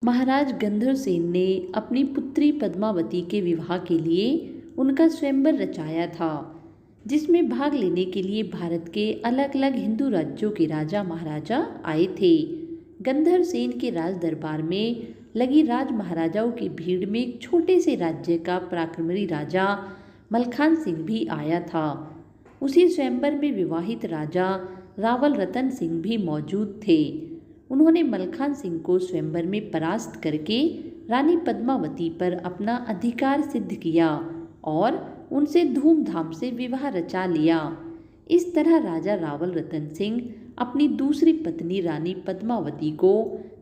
महाराज गंधर्व सेन ने अपनी पुत्री पद्मावती के विवाह के लिए उनका स्वयंवर रचाया था, जिसमें भाग लेने के लिए भारत के अलग अलग हिंदू राज्यों के राजा महाराजा आए थे। गंधर्व सेन के राज दरबार में लगी राज महाराजाओं की भीड़ में एक छोटे से राज्य का पराक्रमी राजा मलखान सिंह भी आया था। उसी स्वयंवर में विवाहित राजा रावल रतन सिंह भी मौजूद थे। उन्होंने मलखान सिंह को स्वयंवर में परास्त करके रानी पद्मावती पर अपना अधिकार सिद्ध किया और उनसे धूमधाम से विवाह रचा लिया। इस तरह राजा रावल रतन सिंह अपनी दूसरी पत्नी रानी पद्मावती को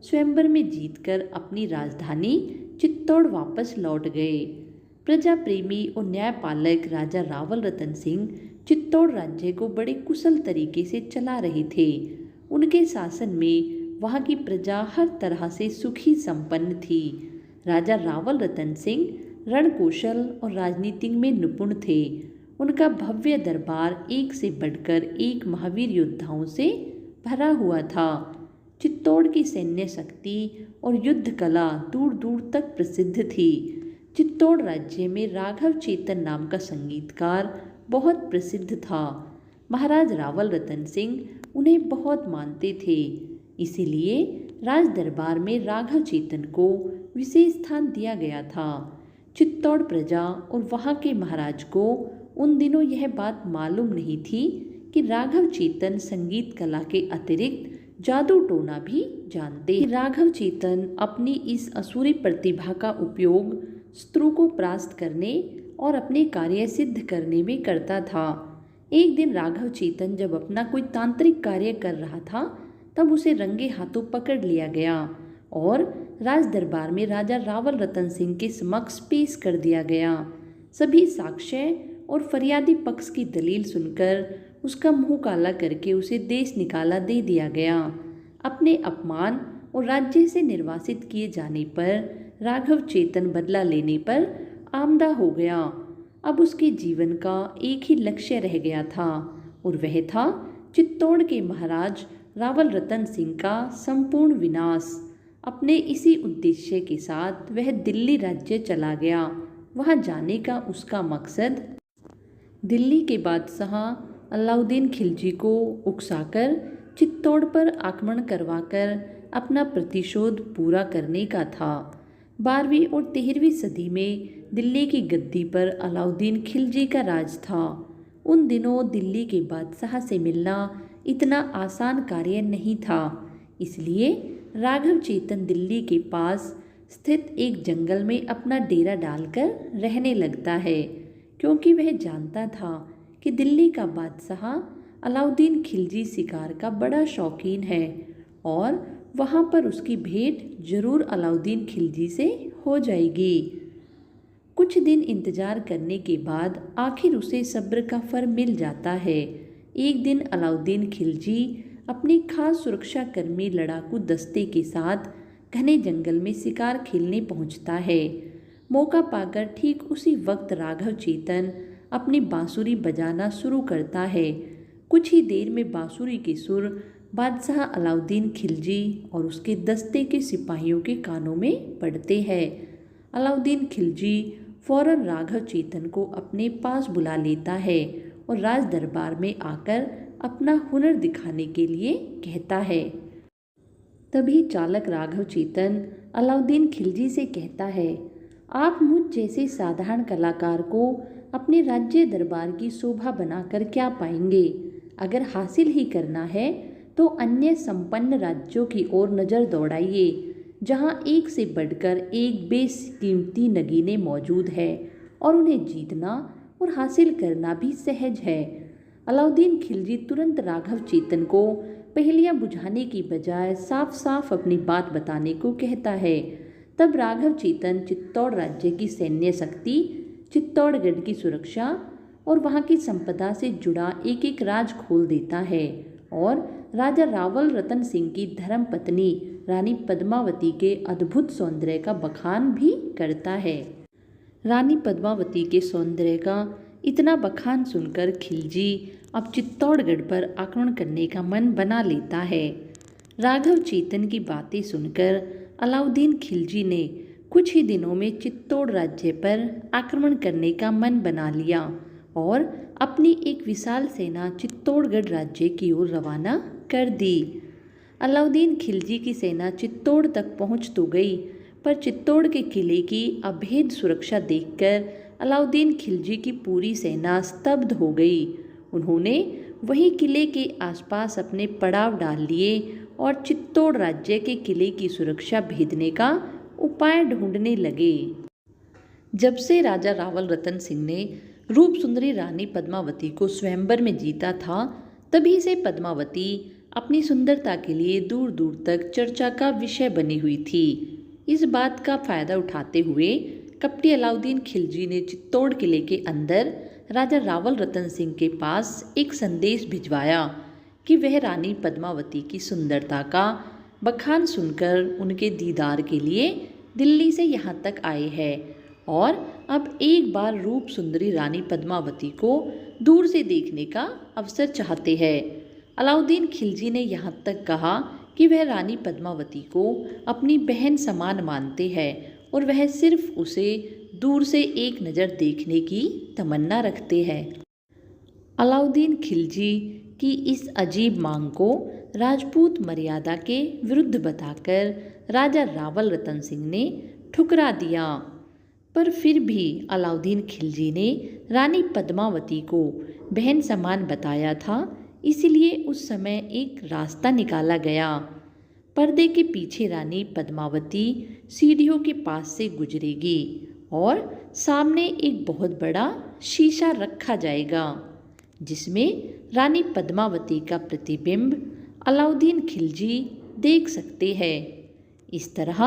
स्वयंवर में जीतकर अपनी राजधानी चित्तौड़ वापस लौट गए। प्रजा प्रेमी और न्यायपालक राजा रावल रतन सिंह चित्तौड़ राज्य को बड़े कुशल तरीके से चला रहे थे। उनके शासन में वहाँ की प्रजा हर तरह से सुखी संपन्न थी। राजा रावल रतन सिंह रणकौशल और राजनीति में निपुण थे। उनका भव्य दरबार एक से बढ़कर एक महावीर योद्धाओं से भरा हुआ था। चित्तौड़ की सैन्य शक्ति और युद्ध कला दूर दूर तक प्रसिद्ध थी। चित्तौड़ राज्य में राघव चेतन नाम का संगीतकार बहुत प्रसिद्ध था। महाराज रावल रतन सिंह उन्हें बहुत मानते थे, इसीलिए राज दरबार में राघव चेतन को विशेष स्थान दिया गया था। चित्तौड़ प्रजा और वहाँ के महाराज को उन दिनों यह बात मालूम नहीं थी कि राघव चेतन संगीत कला के अतिरिक्त जादू टोना भी जानते। राघव चेतन अपनी इस असुरी प्रतिभा का उपयोग शत्रु को परास्त करने और अपने कार्य सिद्ध करने में करता था। एक दिन राघव चेतन जब अपना कोई तांत्रिक कार्य कर रहा था, तब उसे रंगे हाथों पकड़ लिया गया और राज दरबार में राजा रावल रतन सिंह के समक्ष पेश कर दिया गया। सभी साक्ष्य और फरियादी पक्ष की दलील सुनकर उसका मुंह काला करके उसे देश निकाला दे दिया गया। अपने अपमान और राज्य से निर्वासित किए जाने पर राघव चेतन बदला लेने पर आमदा हो गया। अब उसके जीवन का एक ही लक्ष्य रह गया था और वह था चित्तौड़ के महाराज रावल रतन सिंह का संपूर्ण विनाश। अपने इसी उद्देश्य के साथ वह दिल्ली राज्य चला गया। वहां जाने का उसका मकसद दिल्ली के बादशाह अलाउद्दीन खिलजी को उकसाकर चित्तौड़ पर आक्रमण करवाकर अपना प्रतिशोध पूरा करने का था। 12वीं और 13वीं सदी में दिल्ली की गद्दी पर अलाउद्दीन खिलजी का राज था। उन दिनों दिल्ली के बादशाह से मिलना इतना आसान कार्य नहीं था, इसलिए राघव चेतन दिल्ली के पास स्थित एक जंगल में अपना डेरा डालकर रहने लगता है, क्योंकि वह जानता था कि दिल्ली का बादशाह अलाउद्दीन खिलजी शिकार का बड़ा शौकीन है और वहाँ पर उसकी भेंट जरूर अलाउद्दीन खिलजी से हो जाएगी। कुछ दिन इंतजार करने के बाद आखिर उसे सब्र का फल मिल जाता है। एक दिन अलाउद्दीन खिलजी अपनी खास सुरक्षा कर्मी लड़ाकू दस्ते के साथ घने जंगल में शिकार खेलने पहुंचता है। मौका पाकर ठीक उसी वक्त राघव चेतन अपनी बांसुरी बजाना शुरू करता है। कुछ ही देर में बांसुरी के सुर बादशाह अलाउद्दीन खिलजी और उसके दस्ते के सिपाहियों के कानों में पड़ते हैं। अलाउद्दीन खिलजी फौरन राघव चेतन को अपने पास बुला लेता है और राज दरबार में आकर अपना हुनर दिखाने के लिए कहता है। तभी चालक राघव चेतन अलाउद्दीन खिलजी से कहता है, आप मुझ जैसे साधारण कलाकार को अपने राज्य दरबार की शोभा बनाकर क्या पाएंगे? अगर हासिल ही करना है तो अन्य संपन्न राज्यों की ओर नज़र दौड़ाइए, जहां एक से बढ़कर एक बेशकीमती नगीने मौजूद है और उन्हें जीतना और हासिल करना भी सहज है। अलाउद्दीन खिलजी तुरंत राघव चेतन को पहेलियां बुझाने की बजाय साफ साफ अपनी बात बताने को कहता है। तब राघव चेतन चित्तौड़ राज्य की सैन्य शक्ति, चित्तौड़गढ़ की सुरक्षा और वहाँ की संपदा से जुड़ा एक एक राज खोल देता है और राजा रावल रतन सिंह की धर्मपत्नी रानी पद्मावती के अद्भुत सौंदर्य का बखान भी करता है। रानी पद्मावती के सौंदर्य का इतना बखान सुनकर खिलजी अब चित्तौड़गढ़ पर आक्रमण करने का मन बना लेता है। राघव चेतन की बातें सुनकर अलाउद्दीन खिलजी ने कुछ ही दिनों में चित्तौड़ राज्य पर आक्रमण करने का मन बना लिया और अपनी एक विशाल सेना चित्तौड़गढ़ राज्य की ओर रवाना कर दी। अलाउद्दीन खिलजी की सेना चित्तौड़ तक पहुंच तो गई, पर चित्तौड़ के किले की अभेद सुरक्षा देखकर अलाउद्दीन खिलजी की पूरी सेना स्तब्ध हो गई। उन्होंने वहीं किले के आसपास अपने पड़ाव डाल लिए और चित्तौड़ राज्य के किले की सुरक्षा भेदने का उपाय ढूंढने लगे। जब से राजा रावल रतन सिंह ने रूप सुंदरी रानी पद्मावती को स्वयंवर में जीता था, तभी से पद्मावती अपनी सुंदरता के लिए दूर दूर तक चर्चा का विषय बनी हुई थी। इस बात का फायदा उठाते हुए कपटी अलाउद्दीन खिलजी ने चित्तौड़ किले के अंदर राजा रावल रतन सिंह के पास एक संदेश भिजवाया कि वह रानी पद्मावती की सुंदरता का बखान सुनकर उनके दीदार के लिए दिल्ली से यहाँ तक आए हैं और अब एक बार रूप सुंदरी रानी पद्मावती को दूर से देखने का अवसर चाहते हैं। अलाउद्दीन खिलजी ने यहाँ तक कहा कि वह रानी पद्मावती को अपनी बहन समान मानते हैं और वह सिर्फ उसे दूर से एक नज़र देखने की तमन्ना रखते हैं। अलाउद्दीन खिलजी की इस अजीब मांग को राजपूत मर्यादा के विरुद्ध बताकर राजा रावल रतन सिंह ने ठुकरा दिया, पर फिर भी अलाउद्दीन खिलजी ने रानी पद्मावती को बहन समान बताया था, इसलिए उस समय एक रास्ता निकाला गया। पर्दे के पीछे रानी पद्मावती सीढ़ियों के पास से गुजरेगी और सामने एक बहुत बड़ा शीशा रखा जाएगा, जिसमें रानी पद्मावती का प्रतिबिंब अलाउद्दीन खिलजी देख सकते हैं। इस तरह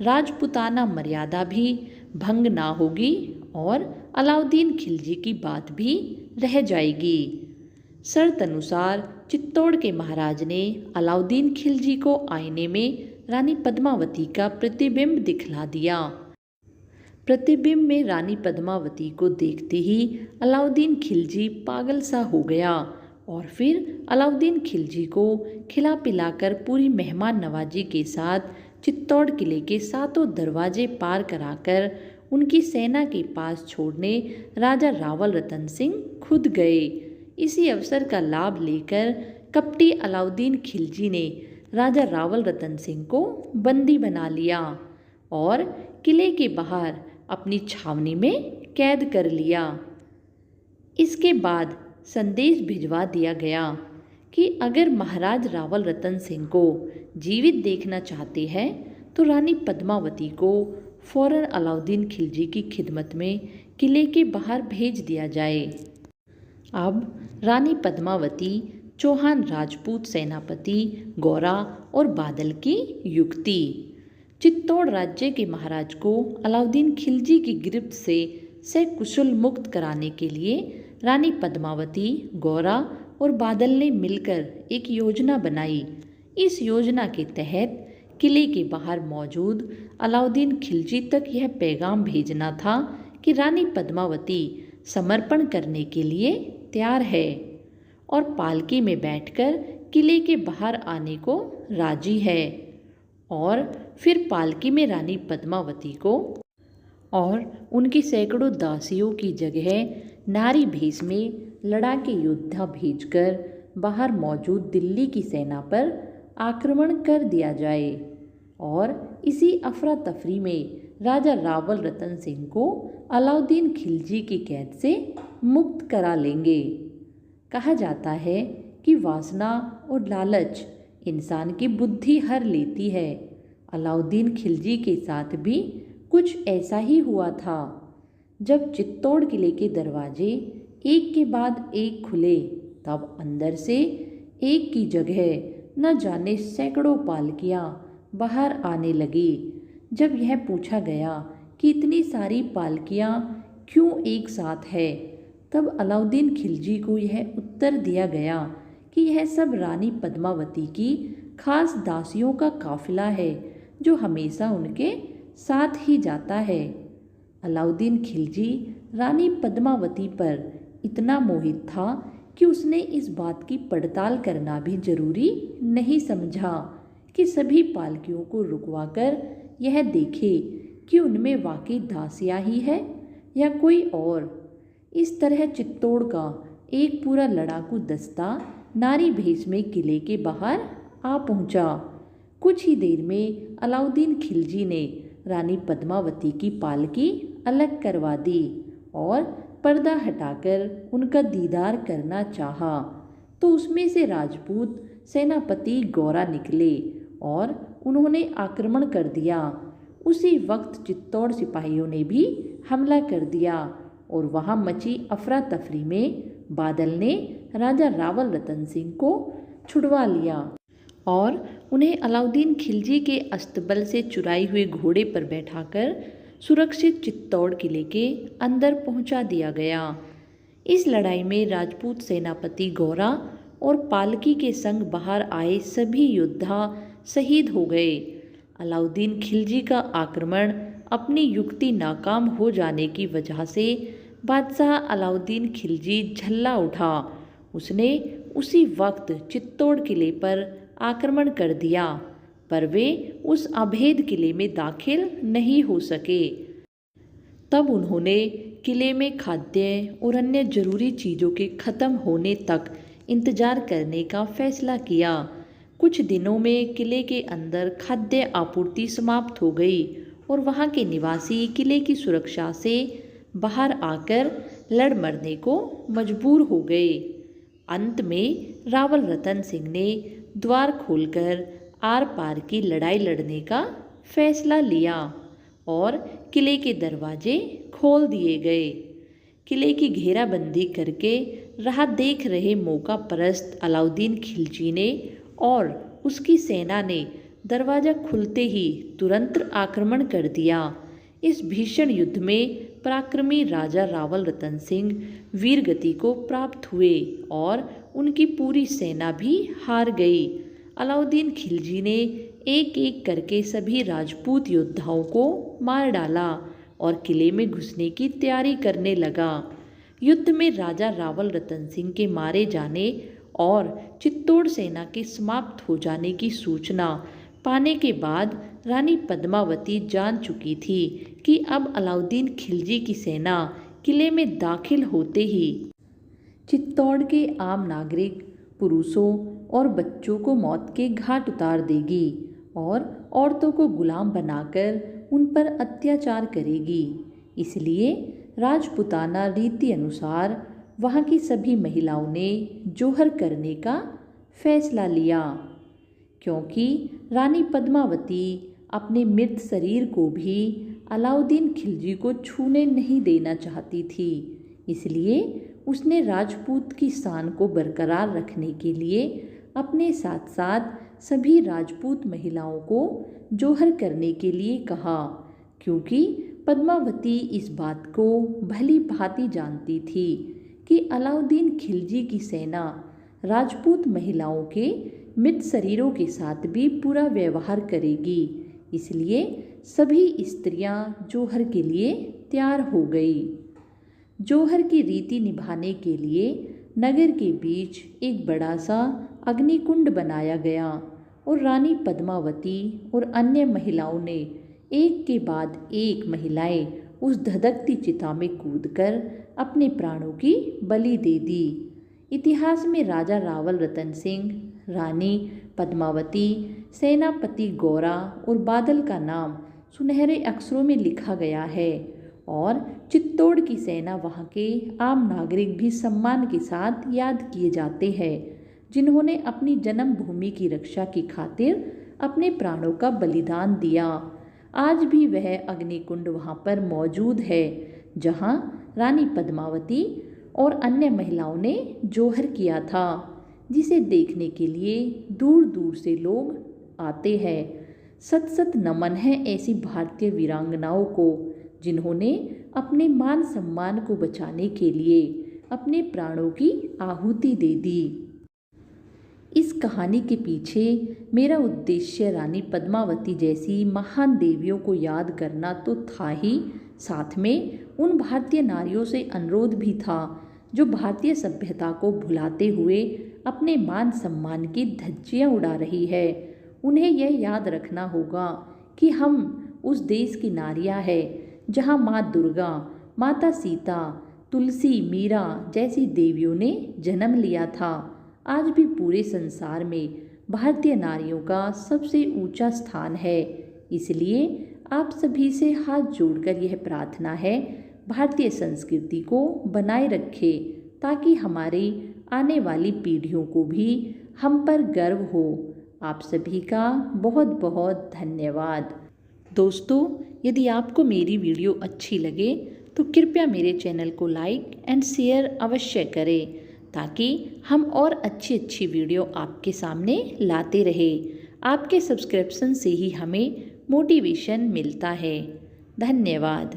राजपुताना मर्यादा भी भंग ना होगी और अलाउद्दीन खिलजी की बात भी रह जाएगी। शर्त अनुसार चित्तौड़ के महाराज ने अलाउद्दीन खिलजी को आईने में रानी पद्मावती का प्रतिबिंब दिखला दिया। प्रतिबिंब में रानी पद्मावती को देखते ही अलाउद्दीन खिलजी पागल सा हो गया और फिर अलाउद्दीन खिलजी को खिला पिलाकर पूरी मेहमान नवाजी के साथ चित्तौड़ किले के सातों दरवाजे पार कराकर उनकी सेना के पास छोड़ने राजा रावल रतन सिंह खुद गए। इसी अवसर का लाभ लेकर कपटी अलाउद्दीन खिलजी ने राजा रावल रतन सिंह को बंदी बना लिया और किले के बाहर अपनी छावनी में कैद कर लिया। इसके बाद संदेश भिजवा दिया गया कि अगर महाराज रावल रतन सिंह को जीवित देखना चाहते हैं तो रानी पद्मावती को फौरन अलाउद्दीन खिलजी की खिदमत में किले के बाहर भेज दिया जाए। अब रानी पद्मावती चौहान राजपूत सेनापति गौरा और बादल की युक्ति। चित्तौड़ राज्य के महाराज को अलाउद्दीन खिलजी की गिरफ्त से सकुशल मुक्त कराने के लिए रानी पद्मावती, गौरा और बादल ने मिलकर एक योजना बनाई। इस योजना के तहत किले के बाहर मौजूद अलाउद्दीन खिलजी तक यह पैगाम भेजना था कि रानी पद्मावती समर्पण करने के लिए तैयार है और पालकी में बैठकर किले के बाहर आने को राजी है। और फिर पालकी में रानी पद्मावती को और उनकी सैकड़ों दासियों की जगह नारी भेष में लड़ाके योद्धा भेजकर बाहर मौजूद दिल्ली की सेना पर आक्रमण कर दिया जाए और इसी अफरा तफरी में राजा रावल रतन सिंह को अलाउद्दीन खिलजी की कैद से मुक्त करा लेंगे। कहा जाता है कि वासना और लालच इंसान की बुद्धि हर लेती है। अलाउद्दीन खिलजी के साथ भी कुछ ऐसा ही हुआ था। जब चित्तौड़ किले के दरवाजे एक के बाद एक खुले, तब अंदर से एक की जगह न जाने सैकड़ों पालकियां बाहर आने लगी। जब यह पूछा गया कि इतनी सारी पालकियां क्यों एक साथ है, तब अलाउद्दीन खिलजी को यह उत्तर दिया गया कि यह सब रानी पद्मावती की खास दासियों का काफिला है जो हमेशा उनके साथ ही जाता है। अलाउद्दीन खिलजी रानी पद्मावती पर इतना मोहित था कि उसने इस बात की पड़ताल करना भी जरूरी नहीं समझा कि सभी पालकियों को रुकवाकर यह देखे कि उनमें वाकई दासिया ही है या कोई और। इस तरह चित्तौड़ का एक पूरा लड़ाकू दस्ता नारी भेष में किले के बाहर आ पहुंचा। कुछ ही देर में अलाउद्दीन खिलजी ने रानी पद्मावती की पालकी अलग करवा दी और पर्दा हटाकर उनका दीदार करना चाहा तो उसमें से राजपूत सेनापति गौरा निकले और उन्होंने आक्रमण कर दिया। उसी वक्त चित्तौड़ सिपाहियों ने भी हमला कर दिया और वहां मची अफरा तफरी में बादल ने राजा रावल रतन सिंह को छुड़वा लिया और उन्हें अलाउद्दीन खिलजी के अस्तबल से चुराए हुए घोड़े पर बैठाकर सुरक्षित चित्तौड़ किले के अंदर पहुंचा दिया गया। इस लड़ाई में राजपूत सेनापति गौरा और पालकी के संग बाहर आए सभी योद्धा शहीद हो गए। अलाउद्दीन खिलजी का आक्रमण अपनी युक्ति नाकाम हो जाने की वजह से बादशाह अलाउद्दीन खिलजी झल्ला उठा। उसने उसी वक्त चित्तौड़ किले पर आक्रमण कर दिया, पर वे उस अभेद किले में दाखिल नहीं हो सके। तब उन्होंने किले में खाद्य और अन्य जरूरी चीज़ों के खत्म होने तक इंतजार करने का फैसला किया। कुछ दिनों में किले के अंदर खाद्य आपूर्ति समाप्त हो गई और वहां के निवासी किले की सुरक्षा से बाहर आकर लड़ मरने को मजबूर हो गए। अंत में रावल रतन सिंह ने द्वार खोलकर आर पार की लड़ाई लड़ने का फैसला लिया और किले के दरवाजे खोल दिए गए। किले की घेराबंदी करके राह देख रहे मौका परस्त अलाउद्दीन खिलजी ने और उसकी सेना ने दरवाज़ा खुलते ही तुरंत आक्रमण कर दिया। इस भीषण युद्ध में पराक्रमी राजा रावल रतन सिंह वीरगति को प्राप्त हुए और उनकी पूरी सेना भी हार गई। अलाउद्दीन खिलजी ने एक एक करके सभी राजपूत योद्धाओं को मार डाला और किले में घुसने की तैयारी करने लगा। युद्ध में राजा रावल रतन सिंह के मारे जाने और चित्तौड़ सेना के समाप्त हो जाने की सूचना पाने के बाद रानी पद्मावती जान चुकी थी कि अब अलाउद्दीन खिलजी की सेना किले में दाखिल होते ही चित्तौड़ के आम नागरिक, पुरुषों और बच्चों को मौत के घाट उतार देगी और औरतों को गुलाम बनाकर उन पर अत्याचार करेगी। इसलिए राजपुताना रीति अनुसार वहाँ की सभी महिलाओं ने जोहर करने का फैसला लिया, क्योंकि रानी पद्मावती अपने मृत शरीर को भी अलाउद्दीन खिलजी को छूने नहीं देना चाहती थी। इसलिए उसने राजपूत की शान को बरकरार रखने के लिए अपने साथ साथ सभी राजपूत महिलाओं को जोहर करने के लिए कहा, क्योंकि पद्मावती इस बात को भली भांति जानती थी कि अलाउद्दीन खिलजी की सेना राजपूत महिलाओं के मृत शरीरों के साथ भी पूरा व्यवहार करेगी। इसलिए सभी स्त्रियां जोहर के लिए तैयार हो गई। जोहर की रीति निभाने के लिए नगर के बीच एक बड़ा सा अग्निकुंड बनाया गया और रानी पद्मावती और अन्य महिलाओं ने एक के बाद एक महिलाएं उस धधकती चिता में कूदकर अपने प्राणों की बलि दे दी। इतिहास में राजा रावल रतन सिंह, रानी पद्मावती, सेनापति गौरा और बादल का नाम सुनहरे अक्षरों में लिखा गया है और चित्तौड़ की सेना वहाँ के आम नागरिक भी सम्मान के साथ याद किए जाते हैं, जिन्होंने अपनी जन्मभूमि की रक्षा की खातिर अपने प्राणों का बलिदान दिया। आज भी वह अग्निकुंड वहाँ पर मौजूद है, जहाँ रानी पद्मावती और अन्य महिलाओं ने जोहर किया था, जिसे देखने के लिए दूर दूर से लोग आते हैं। सत सत नमन है ऐसी भारतीय वीरांगनाओं को, जिन्होंने अपने मान सम्मान को बचाने के लिए अपने प्राणों की आहुति दे दी। इस कहानी के पीछे मेरा उद्देश्य रानी पद्मावती जैसी महान देवियों को याद करना तो था ही, साथ में उन भारतीय नारियों से अनुरोध भी था जो भारतीय सभ्यता को भुलाते हुए अपने मान सम्मान की धज्जियां उड़ा रही है। उन्हें यह याद रखना होगा कि हम उस देश की नारियां हैं जहां माँ दुर्गा, माता सीता, तुलसी, मीरा जैसी देवियों ने जन्म लिया था। आज भी पूरे संसार में भारतीय नारियों का सबसे ऊंचा स्थान है। इसलिए आप सभी से हाथ जोड़कर यह प्रार्थना है, भारतीय संस्कृति को बनाए रखें ताकि हमारी आने वाली पीढ़ियों को भी हम पर गर्व हो। आप सभी का बहुत बहुत धन्यवाद। दोस्तों, यदि आपको मेरी वीडियो अच्छी लगे तो कृपया मेरे चैनल को लाइक एंड शेयर अवश्य करें ताकि हम और अच्छी अच्छी वीडियो आपके सामने लाते रहें। आपके सब्सक्रिप्शन से ही हमें मोटिवेशन मिलता है। धन्यवाद।